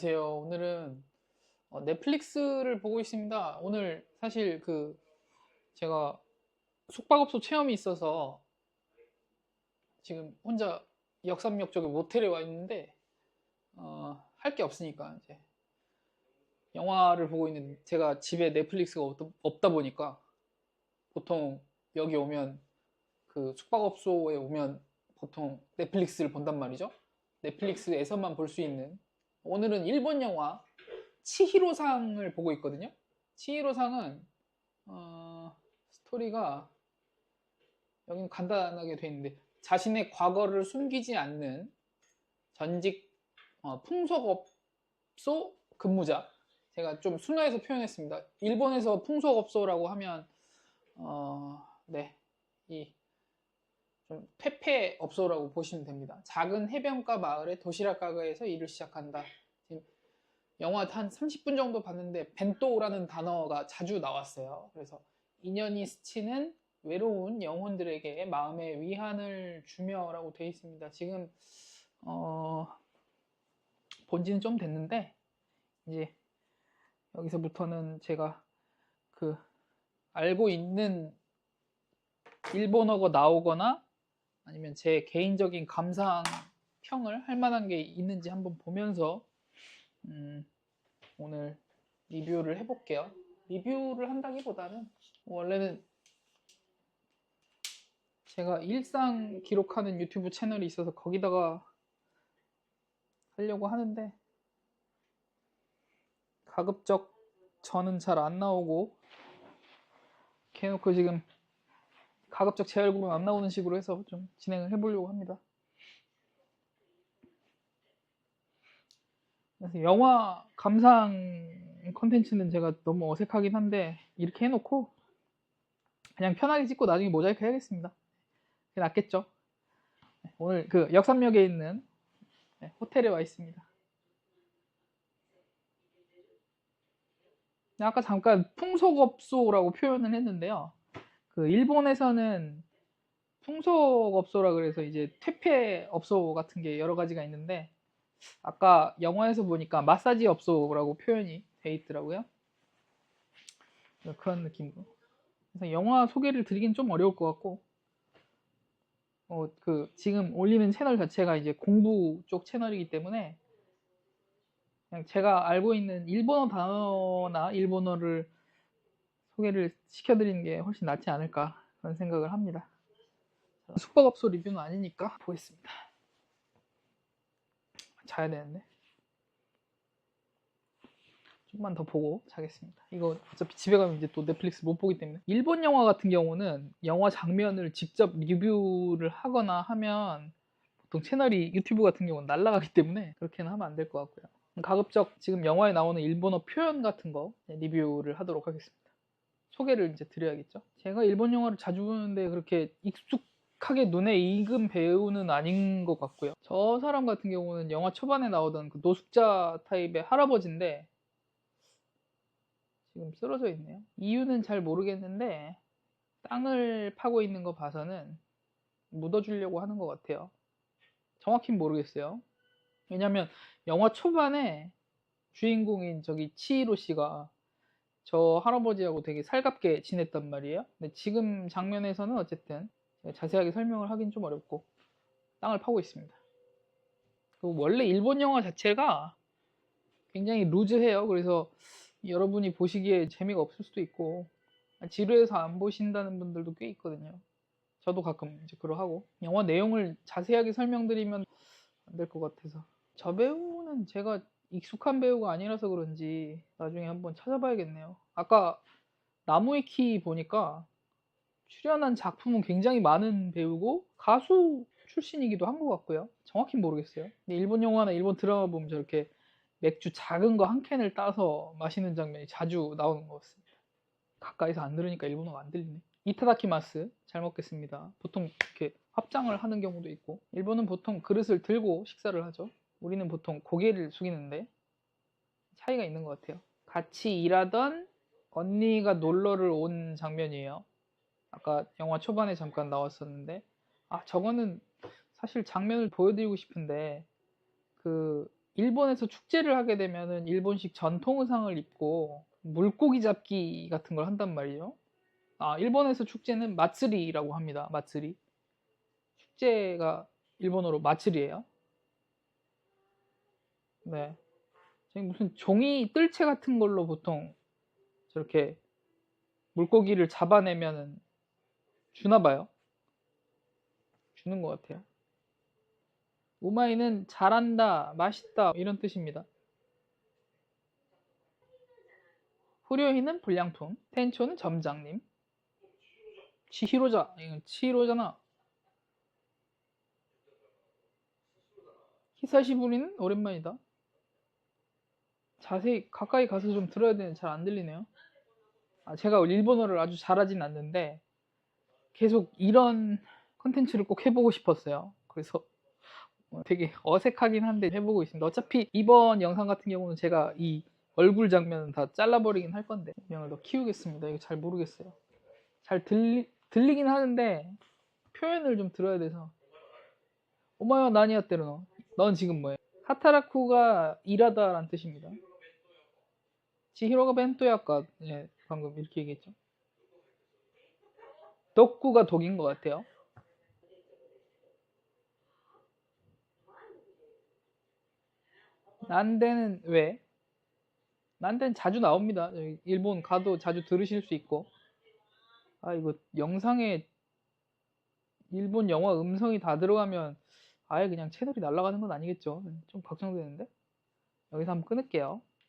안녕하세요. 오늘은 넷플릭스를 보고 있습니다. 오늘 사실 제가 숙박업소 체험이 있어서 지금 혼자 역삼역 쪽에 모텔에 와 있는데 할 게 없으니까 이제 영화를 보고 있는 제가 집에 넷플릭스가 없다 보니까 보통 여기 오면 그 숙박업소에 오면 보통 넷플릭스를 본단 말이죠. 넷플릭스에서만 볼 수 있는 오늘은 일본 영화 치히로상을 보고 있거든요. 치히로상은 스토리가 여기는 간단하게 돼 있는데 자신의 과거를 숨기지 않는 전직 풍속업소 근무자. 제가 좀 순화해서 표현했습니다. 일본에서 풍속업소라고 하면 네, 이 좀 퇴폐업소라고 보시면 됩니다. 작은 해변가 마을의 도시락 가게에서 일을 시작한다. 지금 영화 한 30분 정도 봤는데 벤또라는 단어가 자주 나왔어요. 그래서 인연이 스치는 외로운 영혼들에게 마음의 위안을 주며라고 되어 있습니다. 지금 본지는 좀 됐는데 이제 여기서부터는 제가 그 알고 있는 일본어가 나오거나 아니면 제 개인적인 감상 평을 할 만한 게 있는지 한번 보면서 오늘 리뷰를 해볼게요. 리뷰를 한다기보다는 원래는 제가 일상 기록하는 유튜브 채널이 있어서 거기다가 하려고 하는데 가급적 저는 잘 안 나오고 이렇게 해놓고 지금 가급적 제 얼굴은 안 나오는 식으로 해서 좀 진행을 해보려고 합니다. 그래서 영화 감상 컨텐츠는 제가 너무 어색하긴 한데 이렇게 해놓고 그냥 편하게 찍고 나중에 모자이크 해야겠습니다. 그게 낫겠죠. 오늘 그 역삼역에 있는 호텔에 와 있습니다. 아까 잠깐 풍속업소라고 표현을 했는데요. 그 일본에서는 풍속업소라 그래서 이제 퇴폐업소 같은 게 여러 가지가 있는데 아까 영화에서 보니까 마사지 업소라고 표현이 돼 있더라고요. 그런 느낌으로. 그래서 영화 소개를 드리긴 좀 어려울 것 같고 지금 올리는 채널 자체가 이제 공부 쪽 채널이기 때문에 그냥 제가 알고 있는 일본어 단어나 일본어를 소개를 시켜드리는 게 훨씬 낫지 않을까 그런 생각을 합니다. 숙박업소 리뷰는 아니니까 보겠습니다. 자야 되는데 조금만 더 보고 자겠습니다. 이거 어차피 집에 가면 이제 또 넷플릭스 못 보기 때문에. 일본 영화 같은 경우는 영화 장면을 직접 리뷰를 하거나 하면 보통 채널이 유튜브 같은 경우는 날아가기 때문에 그렇게는 하면 안 될 것 같고요. 가급적 지금 영화에 나오는 일본어 표현 같은 거 리뷰를 하도록 하겠습니다. 소개를 이제 드려야겠죠. 제가 일본 영화를 자주 보는데 그렇게 익숙하게 눈에 익은 배우는 아닌 것 같고요. 저 사람 같은 경우는 영화 초반에 나오던 그 노숙자 타입의 할아버지인데 지금 쓰러져 있네요. 이유는 잘 모르겠는데 땅을 파고 있는 거 봐서는 묻어주려고 하는 것 같아요. 정확히는 모르겠어요. 왜냐면 영화 초반에 주인공인 저기 치히로 씨가 저 할아버지하고 되게 살갑게 지냈단 말이에요. 근데 지금 장면에서는 어쨌든 자세하게 설명을 하긴 좀 어렵고 땅을 파고 있습니다. 원래 일본 영화 자체가 굉장히 루즈해요. 그래서 여러분이 보시기에 재미가 없을 수도 있고 지루해서 안 보신다는 분들도 꽤 있거든요. 저도 가끔 이제 그러하고 영화 내용을 자세하게 설명드리면 안 될 것 같아서 저 배우는 제가 익숙한 배우가 아니라서 그런지 나중에 한번 찾아봐야겠네요. 아까 나무의 키 보니까 출연한 작품은 굉장히 많은 배우고 가수 출신이기도 한 것 같고요. 정확히 모르겠어요. 근데 일본 영화나 일본 드라마 보면 저렇게 맥주 작은 거 한 캔을 따서 마시는 장면이 자주 나오는 것 같습니다. 가까이서 안 들으니까 일본어가 안 들리네. 이타다키마스 잘 먹겠습니다. 보통 이렇게 합장을 하는 경우도 있고 일본은 보통 그릇을 들고 식사를 하죠. 우리는 보통 고개를 숙이는데 차이가 있는 것 같아요. 같이 일하던 언니가 놀러를 온 장면이에요. 아까 영화 초반에 잠깐 나왔었는데 저거는 사실 장면을 보여드리고 싶은데 그 일본에서 축제를 하게 되면은 일본식 전통 의상을 입고 물고기 잡기 같은 걸 한단 말이에요. 일본에서 축제는 마츠리라고 합니다. 마츠리. 축제가 일본어로 마츠리예요. 네. 저기 무슨 종이 뜰채 같은 걸로 보통 저렇게 물고기를 잡아내면은 주나 봐요. 주는 것 같아요. 우마이는 잘한다, 맛있다 이런 뜻입니다. 후료히는 불량품, 텐초는 점장님, 치히로자, 이건 치히로잖아. 히사시부리는 오랜만이다. 자세히 가까이 가서 좀 들어야 되는데 잘 안 들리네요. 제가 일본어를 아주 잘하진 않는데 계속 이런 컨텐츠를 꼭 해보고 싶었어요. 그래서 되게 어색하긴 한데 해보고 있습니다. 어차피 이번 영상 같은 경우는 제가 이 얼굴 장면은 다 잘라버리긴 할 건데 명을 더 키우겠습니다. 이거 잘 모르겠어요. 잘 들리긴 하는데 표현을 좀 들어야 돼서. 오마이와 나니야테르노. 넌 지금 뭐해? 하타라쿠가 일하다라는 뜻입니다. 지히로가 벤토야까. 예, 방금 이렇게 얘기했죠. 덕구가 독인 것 같아요. 난데는 왜? 난데는 자주 나옵니다. 여기 일본 가도 자주 들으실 수 있고. 이거 영상에 일본 영화 음성이 다 들어가면 아예 그냥 채널이 날아가는 건 아니겠죠. 좀 걱정되는데. 여기서 한번 끊을게요.